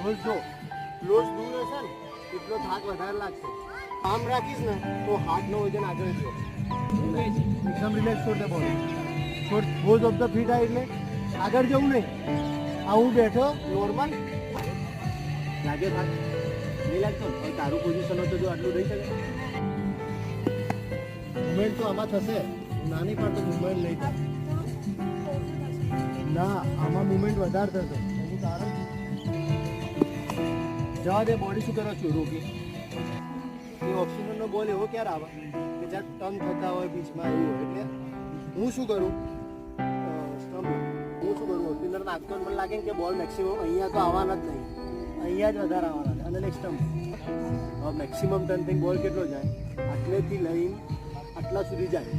રોજ જો રોજ દૂર હશે ને એટલો થાક વધારે લાગશે. આમ રાખીશ ને તો હાથનો વજન આગળ છે. એકદમ રિલેક્સ છોડ દે બોડી. છોડ બોઝ ઓફ ધ ફીટ આ એટલે આગળ જવું નહીં. આ હું બેઠો નોર્મલ લાગે થાક નહીં લાગતો ને તારું પોઝિશન હોય તો જો આટલું રહી શકે. મુવમેન્ટ તો આમાં થશે, નાની પણ તો મુવમેન્ટ નહીં થાય. ના આમાં મુવમેન્ટ વધારે થશે એનું કારણ જવા દે. બોડી શું કરો છું રોકી એ ઓક્સિજનનો બોલ એવો ક્યારે આવે કે જ્યાં ટર્ન થતા હોય બીચમાં એવું હોય. એટલે હું શું કરું હું શું કરું ઓક્સિજન નાખતો મને લાગે કે બોલ મેક્સિમમ અહીંયા તો આવવાના જ નહીં, અહીંયા જ વધારે આવવાના છે. અને નેક્સ્ટ ટર્મ હવે મેક્સિમમ ટર્ન થઈને બોલ કેટલો જાય આટલેથી લઈને આટલા સુધી જાય.